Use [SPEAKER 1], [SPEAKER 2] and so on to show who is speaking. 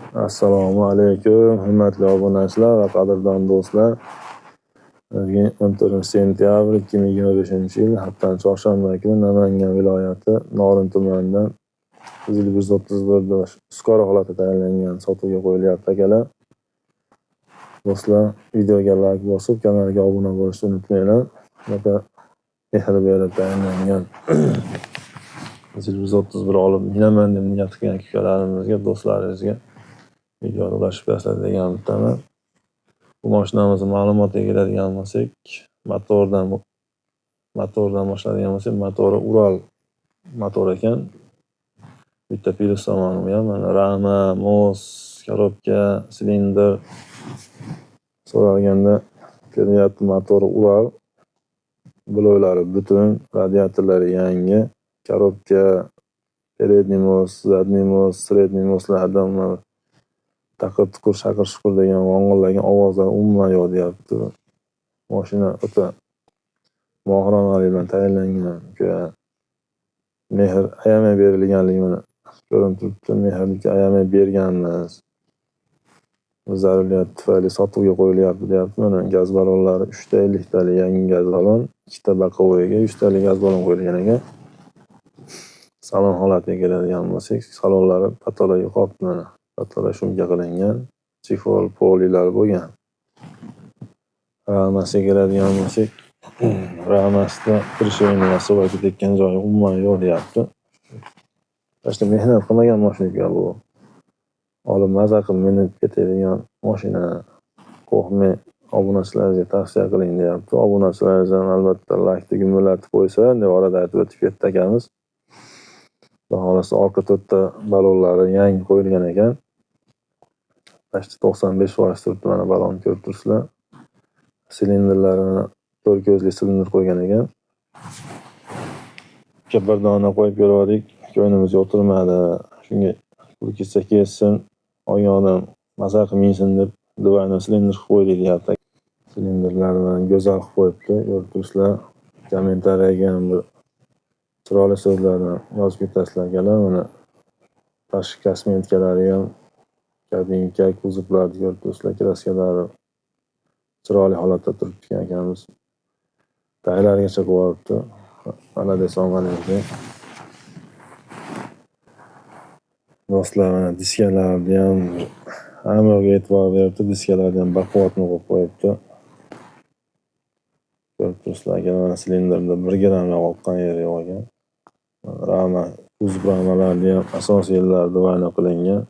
[SPEAKER 1] Assalomu alaykum, hurmatli obunachilar va qadrdon do'stlar. Bugun 14-sentyabr 2025-yil haftaning chorshanba kuni Namangan viloyati Norin tumanidan 131 skora holatda tayyorlangan sotuvga qo'yilyapti akalar. Do'stlar, videoga like bosib, kanalga obuna bo'lishni unutmanglar. Bunaqa mehr berib tayyorlangan 131 olib minaman deb niyat qilgan ukalarimizga, do'stlarimizga videoni ulashib tashladi degan bittaman. Bu mashinamizni ma'lumotiga keladigan bo'lsak, motordan boshlaydigan bo'lsak, motori Ural motor ekan. Bitta plus tomoni ham mana rama, mos, korobka, silindr so'ralganda kelyapti. Motori Ural, bloklari butun, radiatorlari yangi, korobka, передний mos, задний mos, средний moslardan taqir-tuqir, shaqir-shuqir degan vong'illagan ovozlar umuman yo'q deyapti. Mashina o'ta mohirona bilan tayyorlangan. Mehr ayamay berilganligini ko'rinib turibdi. Mehrni ayamay berganmiz. Zaruriyat tufayli sotuvga qo'yilyapti deyapti. Mana gaz ballonlari 350 talik yangi gaz ballon, 2 ta boqovoyga 3 talik gaz ballon qo'yilgan ekan. Salon holatiga keladigan bo'lsak, salonlari patologiya qolibdi mana. Patologiya shumka qilingan, chexol, polilar bo'lgan. Ramasiga keladigan bo'lsak, ramasida krishevni va so'lga tekkan joyi umuman yo'q deyapti. Tashda mehnat qilmagan mashina bu. Olib maza qilib minib ketadigan mashina. Qo'rqmay obunachilarga tavsiya qiling deyapti. Obunachilarimizdan albatta like gumillatib qo'ysa, deb orada aytib o'tib ketdi akamiz. Xolos orqa to'rtta ballonlari yangi qo'yilgan ekan. Tashda 95% turibdi, mana ballon ko'rib turibsizlar. Silindrlarini 4 ko'zli silindr qo'ygan ekan. Bir dona qo'yib ko'rdik, ko'nglimiz o'tirmadi. Shunga pul ketsa oyog'idan maza qilib minsin deb duvarni silindr qilib qo'ydik deyapti. Silindrlarni go'zal qilib qo'yibdi, ko'rib turibsizlar. Kommentariyaga ham bir chiroyli so'zlarni yozib ketasizlar akalar. Mana tashqi kosmetikalari ham kabinka, kuzovlarni ko'rib turibsizlar, kraskalari chiroyli holatda turibdi ekan akamiz. Taylargacha qo'yibdi. Mana desam alaykum. Do'stlar, mana diskalarni ham hammaga e'tibor beribdi. Diskalarni ham baquvvatni qo'yib qo'yibdi. Ko'rib turibsizlar, mana silindrda 1 gramm oqqan yeri yo'q ekan. Rama, kuzov ramalarni ham asosiy yerlari divayna qilingan.